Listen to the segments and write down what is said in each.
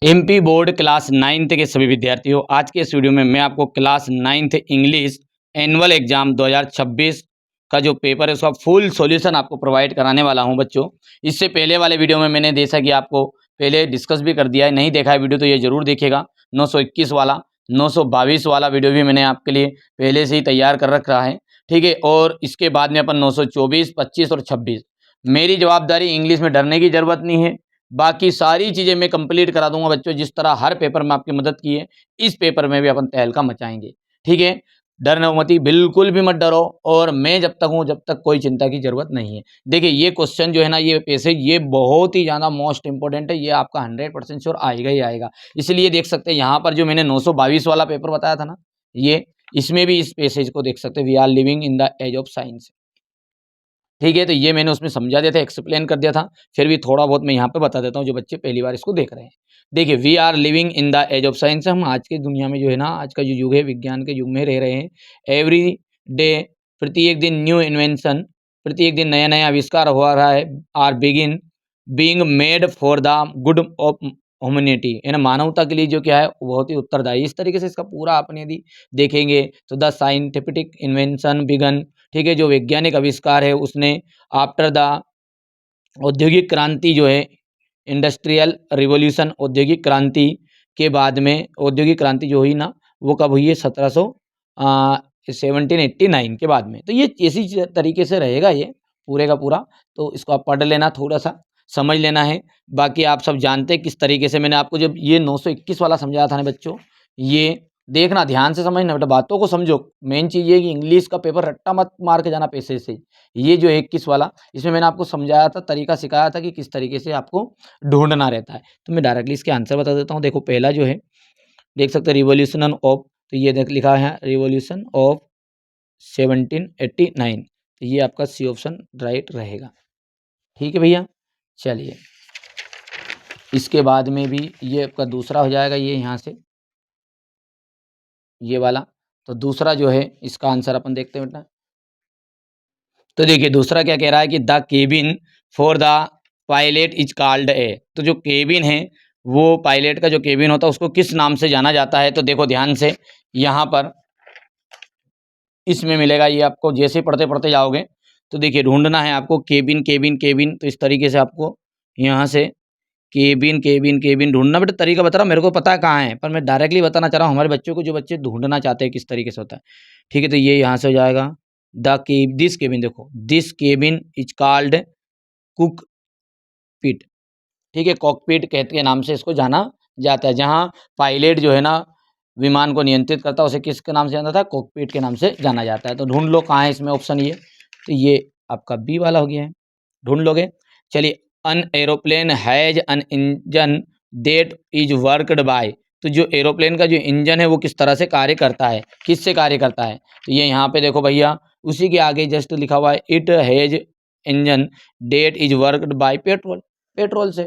MP board class 9th के सभी विद्यार्थियों, आज के इस वीडियो में मैं आपको class 9th English annual exam 2026 का जो पेपर है उसका फुल सॉल्यूशन आपको प्रोवाइड कराने वाला हूं बच्चों। इससे पहले वाले वीडियो में मैंने जैसा कि आपको पहले डिस्कस भी कर दिया है, नहीं देखा है वीडियो तो ये जरूर देखिएगा। 921 वाला 922 वाला वीडियो भी मैंने आपके लिए पहले से ही तैयार कर रखा है, ठीक है। और इसके बाद में अपन 924, 25 और 26। मेरी जवाबदारी, इंग्लिश में डरने की जरूरत नहीं है, बाकी सारी चीज़ें मैं कंप्लीट करा दूंगा बच्चों। जिस तरह हर पेपर में आपकी मदद की है, इस पेपर में भी अपन तहलका मचाएंगे, ठीक है। डर मती, बिल्कुल भी मत डरो, और मैं जब तक हूं जब तक कोई चिंता की जरूरत नहीं है। देखिए ये क्वेश्चन जो है ना, ये पैसेज ये बहुत ही ज़्यादा मोस्ट इंपॉर्टेंट है, ये आपका 100% श्योर आएगा ही आएगा। इसलिए देख सकते हैं यहाँ पर जो मैंने 922 वाला पेपर बताया था ना, ये इसमें भी इस पैसेज को देख सकते हैं, we are living in the age of science, ठीक है। तो ये मैंने उसमें समझा दिया था, एक्सप्लेन कर दिया था, फिर भी थोड़ा बहुत मैं यहाँ पे बता देता हूँ जो बच्चे पहली बार इसको देख रहे हैं। देखिए we are living in the age of science, हम आज की दुनिया में जो है ना, आज का जो युग है विज्ञान के युग में रह रहे हैं। एवरी डे, प्रत्येक दिन न्यू इन्वेंशन, प्रत्येक दिन नया नया आविष्कार हो रहा है। Are begin being made for the good of humanity, यानी मानवता के लिए जो क्या है वो बहुत ही उत्तरदायी। इस तरीके से इसका पूरा अपने यदि देखेंगे तो द साइंटिफिक इन्वेंशन बिगन, ठीक है, जो वैज्ञानिक आविष्कार है उसने आफ्टर द औद्योगिक क्रांति जो है, इंडस्ट्रियल रिवॉल्यूशन, औद्योगिक क्रांति के बाद में, औद्योगिक क्रांति जो हुई ना वो कब हुई है, 1789 के बाद में। तो ये इसी तरीके से रहेगा ये पूरे का पूरा, तो इसको आप पढ़ लेना, थोड़ा सा समझ लेना है। बाकी आप सब जानते हैं किस तरीके से मैंने आपको जब ये 921 वाला समझाया था ना बच्चों, ये देखना, ध्यान से समझना बेटा, बातों को समझो। मेन चीज़ ये कि इंग्लिश का पेपर रट्टा मत मार के जाना पैसे से। ये जो 21 वाला, इसमें मैंने आपको समझाया था, तरीका सिखाया था कि किस तरीके से आपको ढूंढना रहता है। तो मैं डायरेक्टली इसके आंसर बता देता हूँ। देखो पहला जो है, देख सकते हैं रिवॉल्यूशन ऑफ, तो ये देख लिखा है रिवॉल्यूशन ऑफ 1789, तो ये आपका सी ऑप्शन राइट रहेगा, ठीक है भैया। चलिए इसके बाद में भी ये आपका दूसरा हो जाएगा, ये यहाँ से ये वाला। तो दूसरा जो है इसका आंसर अपन देखते हैं बेटा। तो देखिए दूसरा क्या कह रहा है कि the cabin for the pilot is called a, तो जो केबिन है वो पायलट का जो केबिन होता है उसको किस नाम से जाना जाता है। तो देखो ध्यान से, यहाँ पर इसमें मिलेगा, ये आपको जैसे पढ़ते पढ़ते जाओगे तो देखिए ढूंढना है आपको, केबिन केबिन केबिन, तो इस तरीके से आपको यहाँ से केबिन केबिन केबिन ढूंढना। बेटा तरीका बता रहा हूँ, मेरे को पता है कहाँ है, पर मैं डायरेक्टली बताना चाह रहा हूँ हमारे बच्चों को, जो बच्चे ढूंढना चाहते हैं किस तरीके से होता है, ठीक है। तो ये यहाँ से हो जाएगा द केब, दिस केबिन, देखो this cabin is called cockpit, ठीक है, कॉकपिट कहते के नाम से इसको जाना जाता है। जहाँ पायलट जो है ना विमान को नियंत्रित करता है, उसे किसके नाम से जाना था, कॉकपिट के नाम से जाना जाता है। तो ढूंढ लो कहाँ है इसमें ऑप्शन ये, तो ये आपका बी वाला हो गया है, ढूंढ लोगे। चलिए an aeroplane has an engine that is worked by, तो जो एरोप्लेन का जो इंजन है वो किस तरह से कार्य करता है, किससे कार्य करता है। तो ये यहाँ पे देखो भैया, उसी के आगे जस्ट लिखा हुआ है, it has engine that is worked by petrol, petrol से,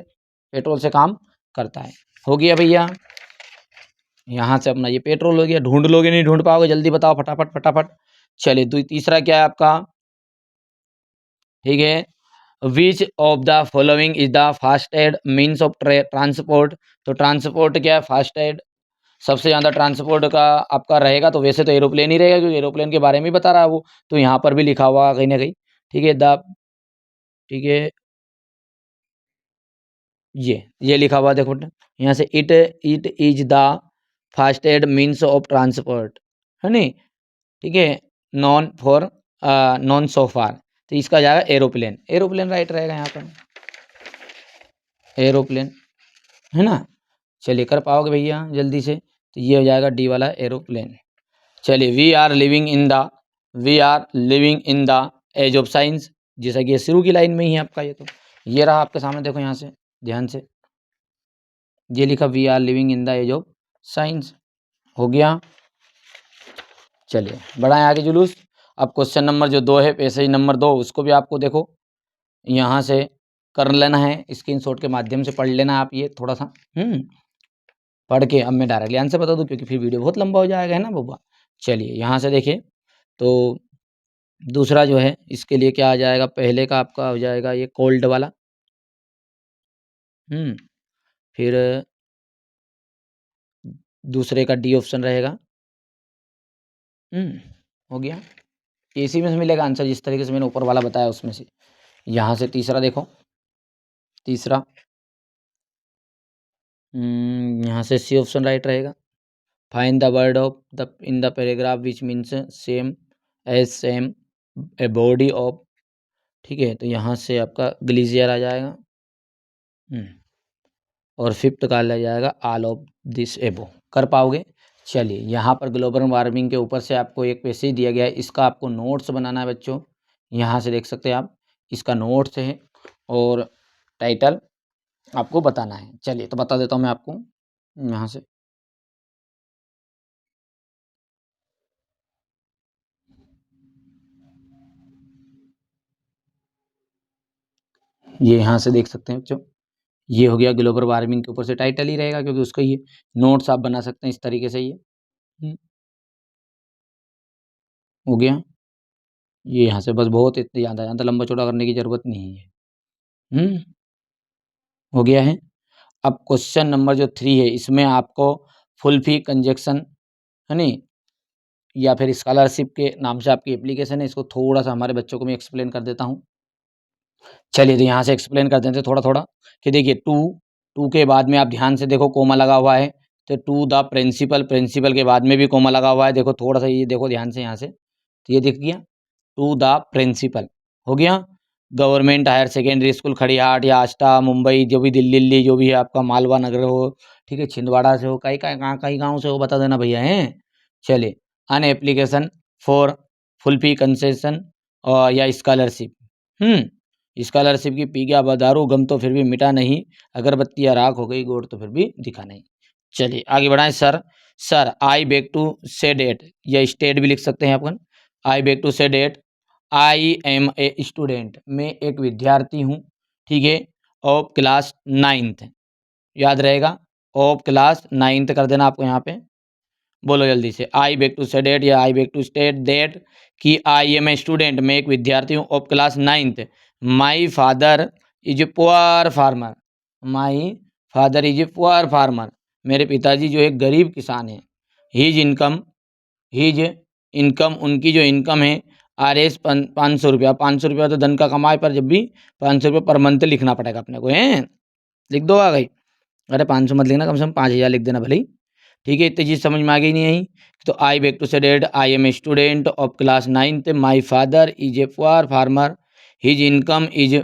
पेट्रोल से काम करता है। हो गया भैया, यहाँ से अपना ये पेट्रोल हो गया। ढूंढ लोगे, नहीं ढूंढ पाओगे, जल्दी बताओ फटाफट फटाफट। चलिए तीसरा क्या है आपका, ठीक है, which of the following is the fastest means of transport, तो ट्रांसपोर्ट क्या है, फास्टेड, सबसे ज़्यादा ट्रांसपोर्ट का आपका रहेगा, तो वैसे तो एरोप्लेन ही रहेगा क्योंकि एरोप्लेन के बारे में ही बता रहा है वो। तो यहाँ पर भी लिखा हुआ कहीं ना कहीं, ठीक है, द, ठीक है, ये लिखा हुआ देखो यहाँ से, it it is the fastest means of transport, है नी, ठीक है, none for none so far, तो इसका जाएगा एरोप्लेन, एरोप्लेन राइट रहेगा यहाँ पर, एरोप्लेन, है ना। चलिए कर पाओगे भैया जल्दी से, तो ये हो जाएगा डी वाला एरोप्लेन। चलिए we are living in the, we are living in the age of science, जैसा कि ये शुरू की लाइन में ही है आपका, ये तो ये रहा आपके सामने, देखो यहाँ से ध्यान से, ये लिखा we are living in the age of science, हो गया। चलिए बढ़ाएं आगे जुलूस। अब क्वेश्चन नंबर जो 2 है, पैसेज नंबर 2, उसको भी आपको देखो यहाँ से कर लेना है, स्क्रीनशॉट के माध्यम से पढ़ लेना आप ये थोड़ा सा, पढ़ के अब मैं डायरेक्टली आंसर बता दूं क्योंकि फिर वीडियो बहुत लंबा हो जाएगा, है ना बब्बा। चलिए यहाँ से देखिए, तो दूसरा जो है इसके लिए क्या आ जाएगा, पहले का आपका हो जाएगा ये कोल्ड वाला, फिर दूसरे का डी ऑप्शन रहेगा। हो गया। इसी में से मिलेगा आंसर, जिस तरीके से मैंने ऊपर वाला बताया उसमें से। यहाँ से तीसरा देखो, तीसरा यहाँ से सी ऑप्शन राइट रहेगा। Find the word of the in the paragraph which means same as same a body of. ठीक है, तो यहाँ से आपका ग्लेशियर आ जाएगा। और फिफ्थ का ले जाएगा ऑल ऑफ दिस एबो। कर पाओगे? चलिए, यहाँ पर ग्लोबल वार्मिंग के ऊपर से आपको एक पैसेज दिया गया है, इसका आपको नोट्स बनाना है बच्चों। यहाँ से देख सकते हैं आप, इसका नोट्स है और टाइटल आपको बताना है। चलिए तो बता देता हूँ मैं आपको यहाँ से। ये यहाँ से देख सकते हैं बच्चों, ये हो गया ग्लोबल वार्मिंग के ऊपर से टाइटल ही रहेगा, क्योंकि उसका ये नोट्स आप बना सकते हैं इस तरीके से। ये हो गया। ये यहाँ से बस बहुत इतना ज़्यादा ज़्यादा लंबा चौड़ा करने की ज़रूरत नहीं है। हो गया है। अब क्वेश्चन नंबर जो 3 है, इसमें आपको फुल फी कंजक्शन है नहीं, या फिर स्कॉलरशिप के नाम से आपकी एप्लीकेशन है, इसको थोड़ा सा हमारे बच्चों को मैं एक्सप्लेन कर देता हूँ। चलिए तो यहाँ से एक्सप्लेन कर देते हैं थोड़ा थोड़ा, कि देखिए टू के बाद में आप ध्यान से देखो कोमा लगा हुआ है, तो टू द प्रिंसिपल, प्रिंसिपल के बाद में भी कोमा लगा हुआ है। देखो थोड़ा सा ये देखो ध्यान से यहाँ से, तो ये दिख गया टू द प्रिंसिपल। हो गया। गवर्नमेंट हायर सेकेंडरी स्कूल खड़ियाट या आष्टा मुंबई, जो भी दिल्ली जो भी है आपका, मालवा नगर हो, ठीक है, छिंदवाड़ा से हो, कई गाँव से हो, बता देना भैया हैं। चलिए, an application for full fee concession या स्कॉलरशिप। स्कॉलरशिप की पी गया बदारू, गम तो फिर भी मिटा नहीं, अगरबत्ती राख हो गई गोर तो फिर भी दिखा नहीं। चलिए आगे बढ़ाएं। Sir I beg to say that, या स्टेट भी लिख सकते हैं अपन। I beg to say that I am a student, मैं एक विद्यार्थी हूँ, ठीक है, ऑफ क्लास 9th। याद रहेगा, ऑफ क्लास 9th कर देना आपको यहाँ पे। बोलो जल्दी से, I beg to say that या I beg to state that कि आई एम ए स्टूडेंट, मैं एक विद्यार्थी हूँ, of class 9th। My father is a poor farmer, my father is a poor farmer, मेरे पिताजी जो एक गरीब किसान हैं। हीज इनकम, हीज इनकम, उनकी जो इनकम है आर एस 500 रुपया। 500 रुपया तो धन का कमाए, पर जब भी 500 रुपये पर मंथ लिखना पड़ेगा अपने को, हैं लिख दो आ गई। अरे 500 मत लिखना, कम से कम 5000 लिख देना भले ही। ठीक है, इतनी चीज़ समझ में आ गई नहीं आई? तो I beg to say that I am a student of class 9th, my father is a poor farmer, his income is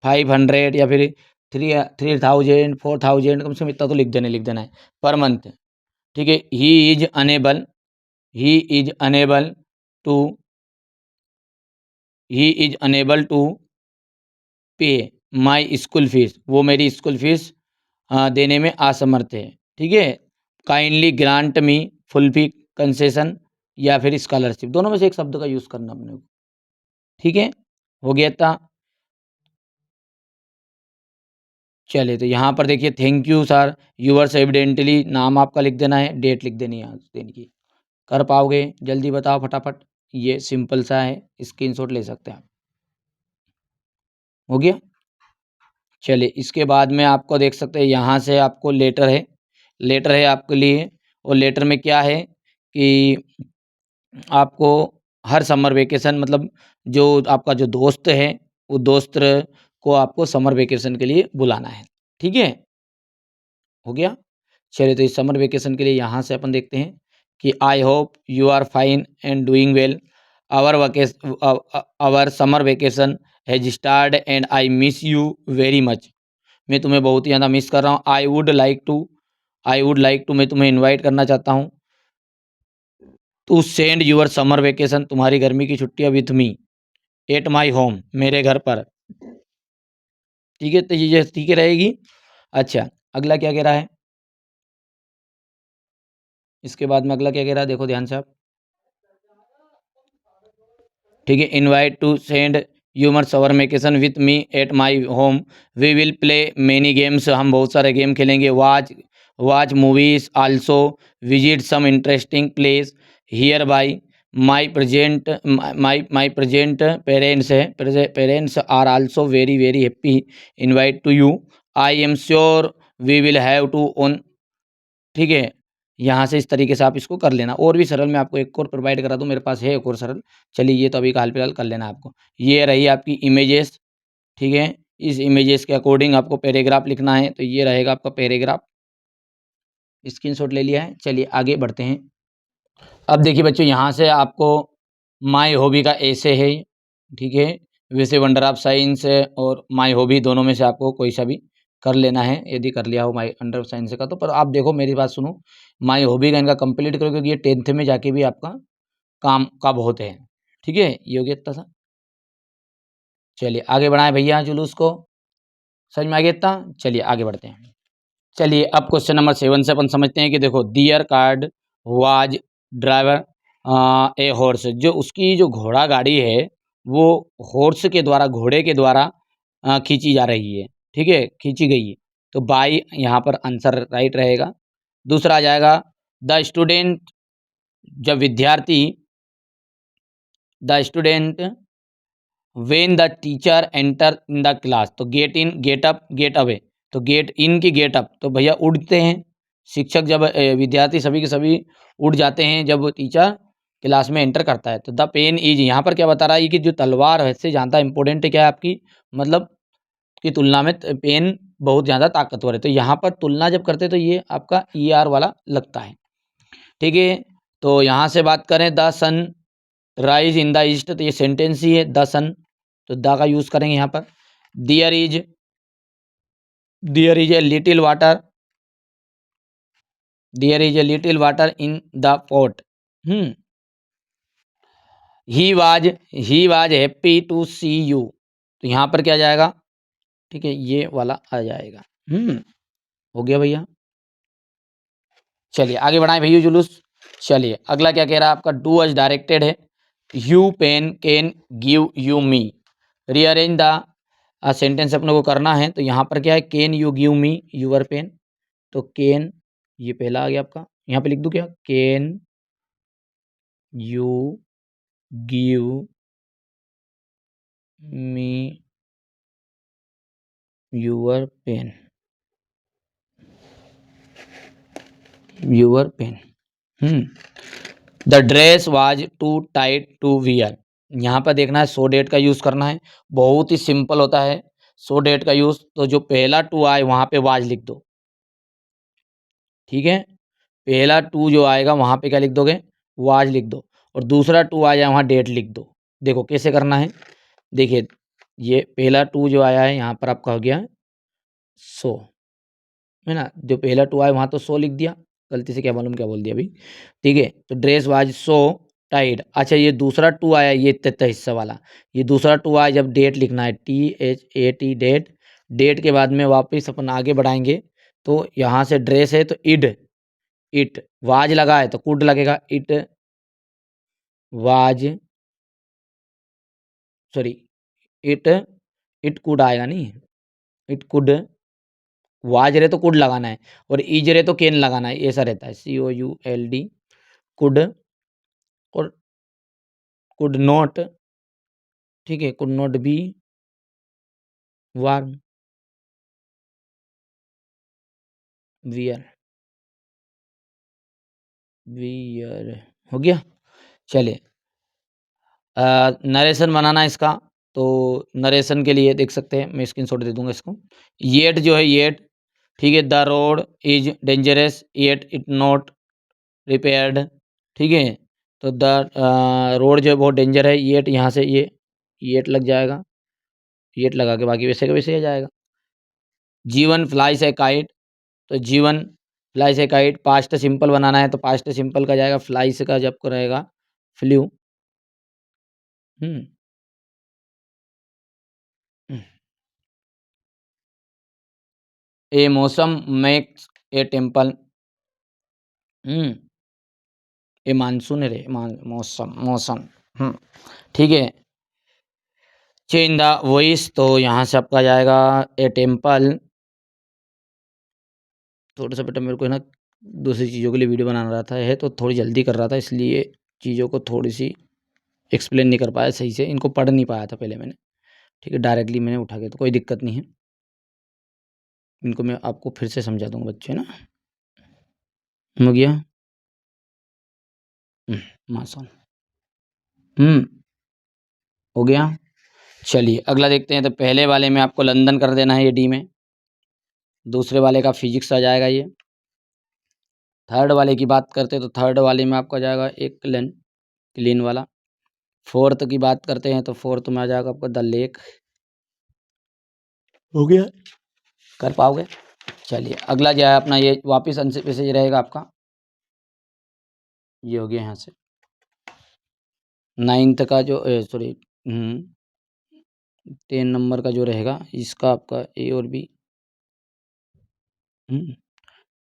500 या फिर 3000 4000, कम से कम इतना तो लिख देना है पर मंथ। ठीक है, he is unable to he is unable to pay my school fees, वो मेरी स्कूल फीस देने में असमर्थ है। ठीक है, काइंडली ग्रांट मी फुल फी कंसेशन या फिर स्कॉलरशिप, दोनों में से एक शब्द का यूज़ करना अपने को। ठीक है, हो गया था। चलिए तो यहाँ पर देखिए, thank you sir, yours evidently, नाम आपका लिख देना है, डेट लिख देनी है आज दिन की। कर पाओगे? जल्दी बताओ फटाफट। ये सिंपल सा है, स्क्रीनशॉट ले सकते हैं आप। हो गया। चलिए, इसके बाद में आपको देख सकते हैं, यहाँ से आपको लेटर है आपके लिए। और लेटर में क्या है कि आपको हर समर वेकेशन, मतलब जो आपका जो दोस्त है, वो दोस्त को आपको समर वेकेशन के लिए बुलाना है। ठीक है, हो गया। चलिए तो इस समर वेकेशन के लिए यहाँ से अपन देखते हैं कि I hope you are fine and doing well, our summer vacation has start and I miss you very much, मैं तुम्हें बहुत ही ज़्यादा मिस कर रहा हूँ। आई वुड लाइक टू, मैं तुम्हें इनवाइट करना चाहता हूँ to send your summer vacation, तुम्हारी गर्मी की छुट्टियाँ with me at my home, मेरे घर पर। ठीक है, तो ये ठीक है रहेगी। अच्छा, अगला क्या कह रहा है? इसके बाद में अगला क्या कह रहा है, देखो ध्यान से आप। ठीक है, invite to send your summer vacation with me at my home, we will play many games, हम बहुत सारे गेम खेलेंगे। Watch movies also, visit some interesting place here by, my present parents are also very very happy invite to you, I am sure we will have to on. ठीक है, यहाँ से इस तरीके से आप इसको कर लेना। और भी सरल मैं आपको एक और प्रोवाइड करा दूँ, मेरे पास है एक और सरल। चलिए ये तो अभी हाल फिलहाल कर लेना आपको। ये रही आपकी इमेजेस, ठीक है। इस इमेजेस के अकॉर्डिंग आपको पैराग्राफ लिखना है, तो ये रहेगा आपका पैराग्राफ। स्क्रीनशॉट ले लिया है। चलिए आगे बढ़ते हैं। अब देखिए बच्चों, यहाँ से आपको माय हॉबी का ऐसे है, ठीक है। वैसे वंडर ऑफ साइंस और माय हॉबी दोनों में से आपको कोई सा भी कर लेना है। यदि कर लिया हो माय वंडर ऑफ साइंस का, तो पर आप देखो मेरी बात सुनो, माय हॉबी का इनका कंप्लीट करो, क्योंकि ये 10th में जाके भी आपका काम का बहुत है, ठीक है। ये हो गया इतना सा। चलिए आगे बढ़ाएं भैया जुलूस को। समझ में आ गया इतना। चलिए आगे बढ़ते हैं। चलिए अब क्वेश्चन नंबर 7 से अपन समझते हैं कि देखो, dear card was driver a horse, जो उसकी जो घोड़ा गाड़ी है वो हॉर्स के द्वारा, घोड़े के द्वारा खींची जा रही है, ठीक है, खींची गई है। तो बाई यहाँ पर आंसर राइट रहेगा। दूसरा आ जाएगा द स्टूडेंट, जब विद्यार्थी, the student when the teacher enter in the class, तो get in, get up, get away, तो गेट इन की गेट अप तो भैया उड़ते हैं। शिक्षक जब विद्यार्थी सभी के सभी उड़ जाते हैं जब टीचर क्लास में एंटर करता है। तो द पेन इज, यहाँ पर क्या बता रहा है कि जो तलवार है इससे ज़्यादा इंपॉर्टेंट क्या है आपकी, मतलब की तुलना में पेन बहुत ज़्यादा ताकतवर है। तो यहाँ पर तुलना जब करते हैं तो ये आपका ई आर वाला लगता है, ठीक है। तो यहाँ से बात करें the sun rise in the east, तो ये सेंटेंस ही है द सन, तो द का यूज करेंगे यहाँ पर। There is, there is a little water, there is a little water in the pot. He was happy to see you, तो यहाँ पर क्या जाएगा, ठीक है, ये वाला आ जाएगा। हो गया भैया। चलिए आगे बढ़ाएं भैया जुलूस। चलिए अगला क्या कह रहा है आपका, डू अज डायरेक्टेड है, you pen can give you me, rearrange the sentence अपने को करना है। तो यहाँ पर क्या है, can you give me your pen, तो कैन ये पहला आ गया आपका, यहाँ पे लिख दूँ क्या, can you give me your pen, your pen. The dress was too tight to wear, यहाँ पर देखना है सो डेट का यूज़ करना है। बहुत ही सिंपल होता है सो डेट का यूज़। तो जो पहला टू आए वहाँ पे वाज लिख दो, ठीक है। पहला टू जो आएगा वहाँ पे क्या लिख दोगे, वाज लिख दो, और दूसरा टू आ जाए वहाँ डेट लिख दो। देखो कैसे करना है, देखिए ये पहला टू जो आया है यहाँ पर आपका हो गया सो, है ना। जो पहला टू आया वहाँ तो सो लिख दिया, गलती से क्या मालूम क्या बोल दिया अभी, ठीक है। तो ड्रेस वाज सो टाइट। अच्छा ये दूसरा टू आया, ये तय हिस्सा वाला, ये दूसरा टू आया जब डेट लिखना है, THAT डेट, डेट के बाद में वापस अपन आगे बढ़ाएंगे। तो यहाँ से ड्रेस है तो इड, इट वाज लगा है तो कुड लगेगा, it was, sorry it, it could आएगा नहीं, इट कुड, वाज रहे तो कुड लगाना है, और इज रहे तो केन लगाना है, ऐसा रहता है, COULD, कुड, और कुड नॉट, ठीक है, could not be warm wear, wear हो गया। चलिए नरेशन बनाना है इसका, तो नरेशन के लिए देख सकते हैं, मैं स्क्रीनशॉट दे दूंगा इसको। येट जो है येट, ठीक है, the road is dangerous yet it not repaired, ठीक है। तो द रोड जो है बहुत डेंजर है, येट यहाँ से ये येट लग जाएगा, येट लगा के बाकी वैसे का वैसे ही जाएगा। जीवन फ्लाइज ए काइट, तो Jeevan flies a kite, past simple बनाना है तो पास्ट सिंपल का जाएगा, फ्लाइज का जब को रहेगा फ्लू। हम्म ए मौसम makes a temple, hmm A monsoon है रे, मौसम मौसम, ठीक है। चेंज द वॉइस, तो यहाँ से आपका जाएगा ए टेम्पल। थोड़ा सा बेटा मेरे को है ना दूसरी चीज़ों के लिए वीडियो बना रहा था, है तो थोड़ी जल्दी कर रहा था, इसलिए चीज़ों को थोड़ी सी एक्सप्लेन नहीं कर पाया सही से, इनको पढ़ नहीं पाया था पहले मैंने, ठीक है, डायरेक्टली मैंने उठा के, तो कोई दिक्कत नहीं है, इनको मैं आपको फिर से समझा दूंगा बच्चे ना। हो गया। मासन। हो गया। चलिए अगला देखते हैं। तो पहले वाले में आपको लंदन कर देना है, ये डी में। दूसरे वाले का फिजिक्स आ जाएगा ये। थर्ड वाले की बात करते हैं तो थर्ड वाले में आपका जाएगा एक क्लीन वाला। फोर्थ की बात करते हैं तो फोर्थ में आ जाएगा आपका द लेक। हो गया, कर पाओगे। चलिए अगला जो है अपना ये वापिस आंसर मैसेज रहेगा आपका, ये हो गया यहाँ से 9th का जो सॉरी 10 नंबर का जो रहेगा इसका आपका ए और बी।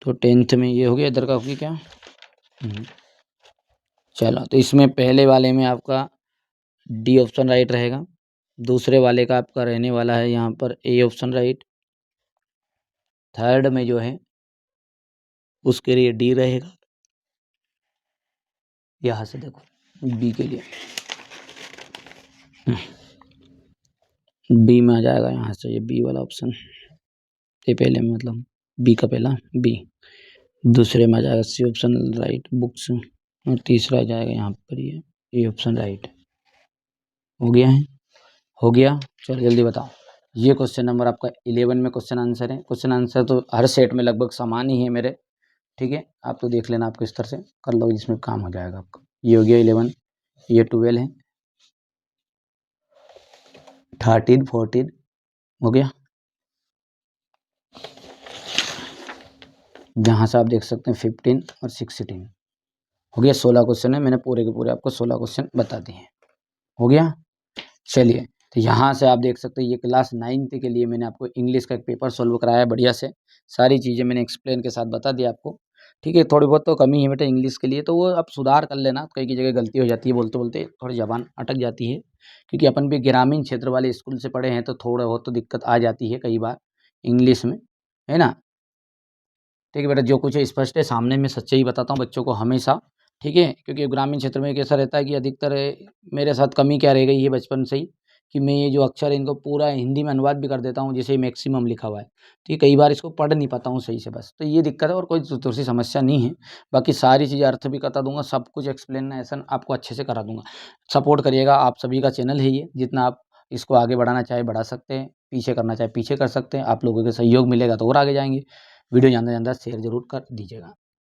तो 10th में ये हो गया, इधर का हो गया क्या। चलो तो इसमें पहले वाले में आपका डी ऑप्शन राइट रहेगा। दूसरे वाले का आपका रहने वाला है यहाँ पर ए ऑप्शन राइट। थर्ड में जो है उसके लिए डी रहेगा। यहाँ से देखो बी के लिए बी में आ जाएगा यहाँ से ये बी वाला ऑप्शन। ये पहले में मतलब बी का पहला बी, दूसरे में आ जाएगा सी ऑप्शन राइट बुक्स, और तीसरा आ जाएगा यहाँ पर ये ए ऑप्शन राइट। हो गया है, हो गया। चलो जल्दी बताओ। ये क्वेश्चन नंबर आपका 11 में क्वेश्चन आंसर है। क्वेश्चन आंसर तो हर सेट में लगभग समान ही है मेरे, ठीक है। आप तो देख लेना, आप किस तरह से कर लो, जिसमें काम हो जाएगा आपका। ये हो गया 11, ये 12 है, 13 14 हो गया। जहाँ से आप देख सकते हैं 15 और 16 हो गया। 16 क्वेश्चन है, मैंने पूरे के पूरे आपको 16 क्वेश्चन बता दिए हैं। हो गया। चलिए तो यहाँ से आप देख सकते हैं ये क्लास 9th के लिए मैंने आपको इंग्लिश का एक पेपर सॉल्व कराया है बढ़िया से। सारी चीज़ें मैंने एक्सप्लेन के साथ बता दिया आपको, ठीक है। थोड़ी बहुत तो कमी है बेटा इंग्लिश के लिए, तो वो आप सुधार कर लेना। कई की जगह गलती हो जाती है, बोलते बोलते थोड़ी ज़बान अटक जाती है, क्योंकि अपन भी ग्रामीण क्षेत्र वाले स्कूल से पढ़े हैं, तो थोड़ा बहुत तो दिक्कत आ जाती है कई बार इंग्लिश में, है ना। ठीक है बेटा, जो कुछ है स्पष्ट है सामने, मैं सच्चाई बताता हूँ बच्चों को हमेशा, ठीक है। क्योंकि ग्रामीण क्षेत्र में कैसा रहता है कि अधिकतर मेरे साथ कमी क्या रह गई है बचपन से ही, कि मैं ये जो अक्षर है इनको पूरा हिंदी में अनुवाद भी कर देता हूँ, जैसे मैक्सिमम लिखा हुआ है, तो ये कई बार इसको पढ़ नहीं पाता हूँ सही से, बस तो ये दिक्कत है, और कोई दूसरी समस्या नहीं है। बाकी सारी चीज़ें अर्थ भी बता दूंगा, सब कुछ एक्सप्लेनेशन आपको अच्छे से करा दूंगा। सपोर्ट करिएगा, आप सभी का चैनल है ये, जितना आप इसको आगे बढ़ाना चाहे बढ़ा सकते हैं, पीछे करना चाहे पीछे कर सकते हैं। आप लोगों के सहयोग मिलेगा तो और आगे जाएंगे। वीडियो ज़्यादा से ज़्यादा शेयर जरूर कर दीजिएगा।